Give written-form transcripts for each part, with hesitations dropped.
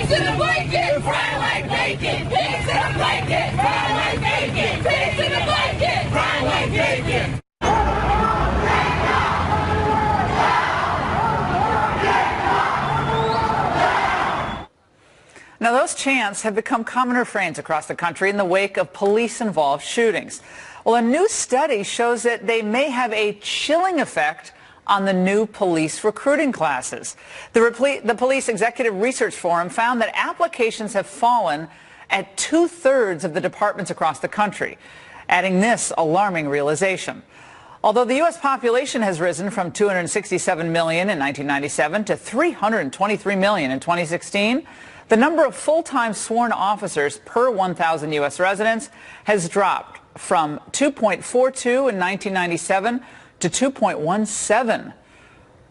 Pigs in a blanket, fry like bacon. Pigs in a blanket, fry like bacon. Pigs in a blanket, fry like bacon. Now, those chants have become common refrains across the country in the wake of police-involved shootings. Well, a new study shows that they may have a chilling effect on the new police recruiting classes. The Police Executive Research Forum found that applications have fallen at 2/3 of the departments across the country, adding this alarming realization. Although the U.S. population has risen from 267 million in 1997 to 323 million in 2016, the number of full-time sworn officers per 1,000 U.S. residents has dropped from 2.42 in 1997 to 2.17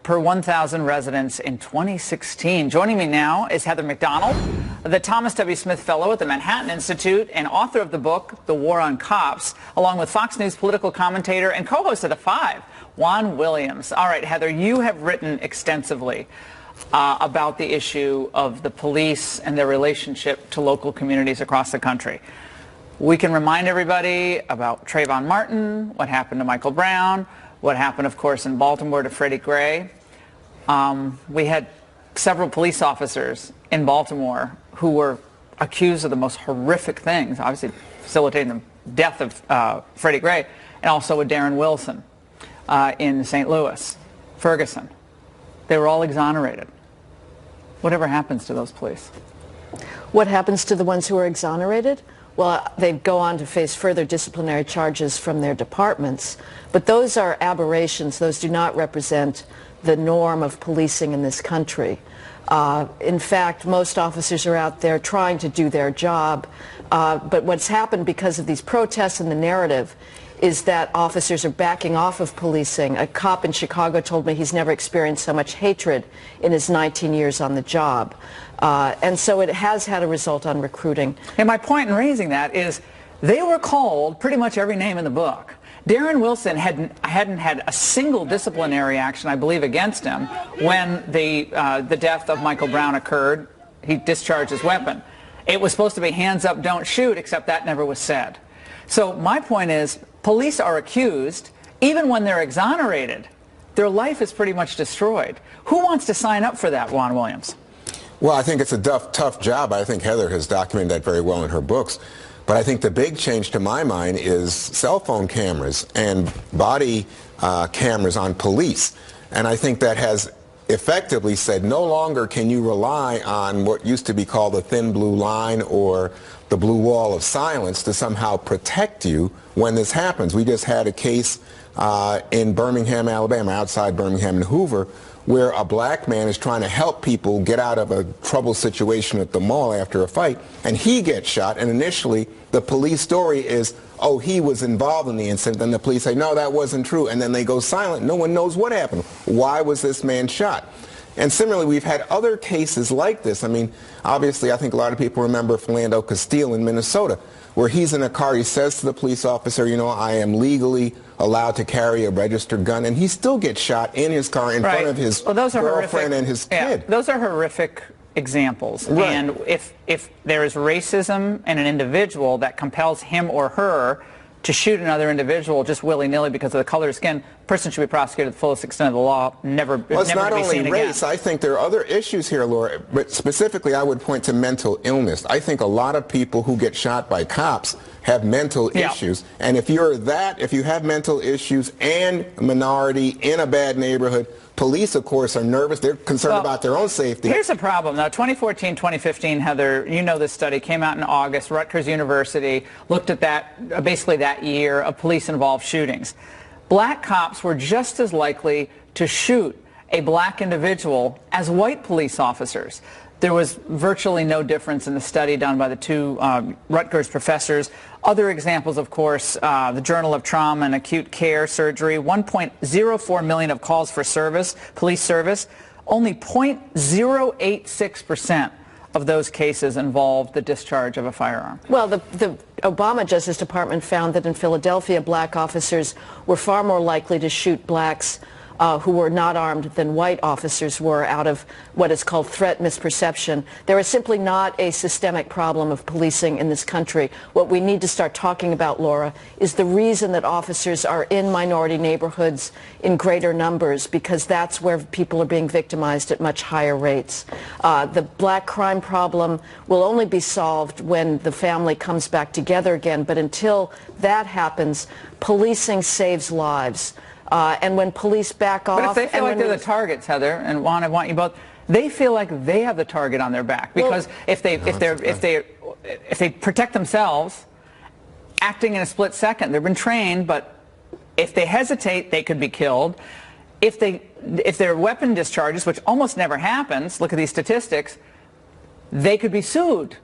per 1,000 residents in 2016. Joining me now is Heather MacDonald, the Thomas W. Smith Fellow at the Manhattan Institute and author of the book, The War on Cops, along with Fox News political commentator and co-host of The Five, Juan Williams. All right, Heather, you have written extensively about the issue of the police and their relationship to local communities across the country. We can remind everybody about Trayvon Martin, what happened to Michael Brown, what happened, of course, in Baltimore to Freddie Gray. We had several police officers in Baltimore who were accused of the most horrific things, obviously facilitating the death of Freddie Gray, and also with Darren Wilson in St. Louis, Ferguson. They were all exonerated. Whatever happens to those police? What happens to the ones who are exonerated? Well, they go on to face further disciplinary charges from their departments. But those are aberrations. Those do not represent the norm of policing in this country. In fact, most officers are out there trying to do their job. But what's happened because of these protests and the narrative is that officers are backing off of policing. A cop in Chicago told me he's never experienced so much hatred in his 19 years on the job. And so it has had a result on recruiting. And my point in raising that is they were called pretty much every name in the book. Darren Wilson hadn't had a single disciplinary action, I believe, against him when the death of Michael Brown occurred. He discharged his weapon. It was supposed to be hands up, don't shoot, except that never was said. So my point is, police are accused, even when they're exonerated, their life is pretty much destroyed. Who wants to sign up for that, Juan Williams? Well, I think it's a tough job. I think Heather has documented that very well in her books. But I think the big change to my mind is cell phone cameras and body cameras on police. And I think that has effectively said no longer can you rely on what used to be called the thin blue line or the blue wall of silence to somehow protect you when this happens. We just had a case in Birmingham, Alabama, outside Birmingham and Hoover, where a black man is trying to help people get out of a troubled situation at the mall after a fight, and he gets shot. And initially, the police story is, oh, he was involved in the incident. Then the police say, no, that wasn't true. And then they go silent. No one knows what happened. Why was this man shot? And similarly, we've had other cases like this. I mean, obviously, I think a lot of people remember Philando Castile in Minnesota, where he's in a car, he says to the police officer, you know, I am legally allowed to carry a registered gun, and he still gets shot in his car in front of his girlfriend and his kid. Those are horrific examples. Right. And if there is racism in an individual that compels him or her to shoot another individual just willy-nilly because of the color of skin, a person should be prosecuted to the fullest extent of the law, never be seen again. Well, it's not only race. I think there are other issues here, Laura, but specifically I would point to mental illness. I think a lot of people who get shot by cops have mental issues, and if you have mental issues and minority in a bad neighborhood, police, of course, are nervous. They're concerned about their own safety. Here's the problem. Now, 2014, 2015, Heather, you know this study came out in August. Rutgers University looked at that, basically that year of police-involved shootings. Black cops were just as likely to shoot a black individual as white police officers. There was virtually no difference in the study done by the two Rutgers professors. Other examples, of course, the Journal of Trauma and Acute Care Surgery, 1.04 million of calls for service, police service. Only 0.086% of those cases involved the discharge of a firearm. Well, the Obama Justice Department found that in Philadelphia, black officers were far more likely to shoot blacks who were not armed than white officers were out of what is called threat misperception. There is simply not a systemic problem of policing in this country. What we need to start talking about, Laura, is the reason that officers are in minority neighborhoods in greater numbers, because that's where people are being victimized at much higher rates. The black crime problem will only be solved when the family comes back together again, but until that happens, policing saves lives. And when police back off... But if they feel like they're the targets, Heather, and Juan, I want you both, they feel like they have the target on their back. Because if they protect themselves, acting in a split second, they've been trained, but if they hesitate, they could be killed. If their weapon discharges, which almost never happens, look at these statistics, they could be sued.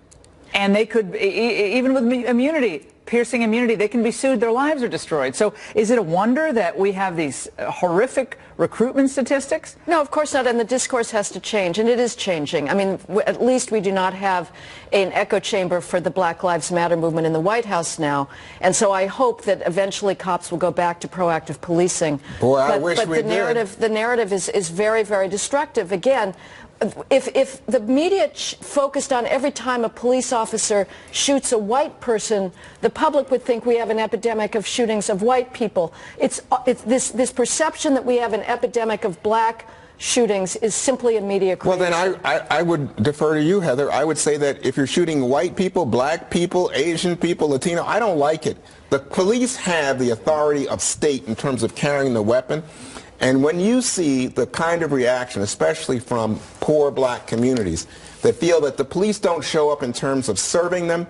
And they could, even with immunity, piercing immunity, they can be sued, their lives are destroyed. So is it a wonder that we have these horrific recruitment statistics? No, of course not, and the discourse has to change, and it is changing. I mean, at least we do not have an echo chamber for the Black Lives Matter movement in the White House now, and so I hope that eventually cops will go back to proactive policing. Boy, I wish we did. The narrative is very, very destructive. Again, if the media focused on every time a police officer shoots a white person, the public would think we have an epidemic of shootings of white people. It's this perception that we have an epidemic of black shootings is simply a media creation. Well, then I would defer to you, Heather. I would say that if you're shooting white people, black people, Asian people, Latino, I don't like it. The police have the authority of state in terms of carrying the weapon. And when you see the kind of reaction, especially from poor black communities, that feel that the police don't show up in terms of serving them,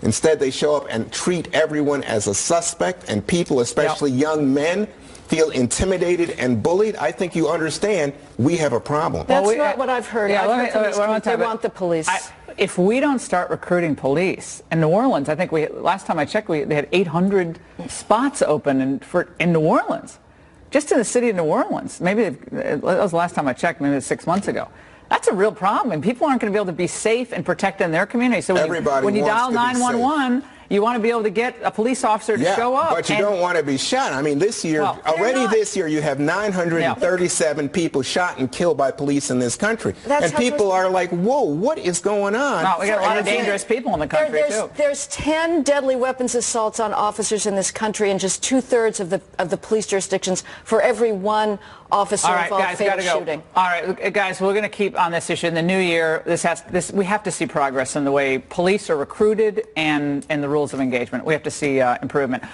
instead they show up and treat everyone as a suspect, and people, especially young men, feel intimidated and bullied, I think you understand we have a problem. That's not what I've heard. I've heard they want the police. If we don't start recruiting police in New Orleans, I think last time I checked, they had 800 spots open in New Orleans. Just in the city of New Orleans. Maybe that was the last time I checked, maybe it was 6 months ago. That's a real problem, and people aren't going to be able to be safe and protect in their community. So when you dial 911, you want to be able to get a police officer to show up. But you don't want to be shot. I mean, this year, this year, you have 937 people shot and killed by police in this country. And people are like, whoa, what is going on? No, we got a lot of dangerous people in the country, too. There's 10 deadly weapons assaults on officers in this country, and just 2/3 of the police jurisdictions for every one officer involved fatal shooting. All right, guys, we're going to keep on this issue in the new year. We have to see progress in the way police are recruited and the rules of engagement. We have to see improvement.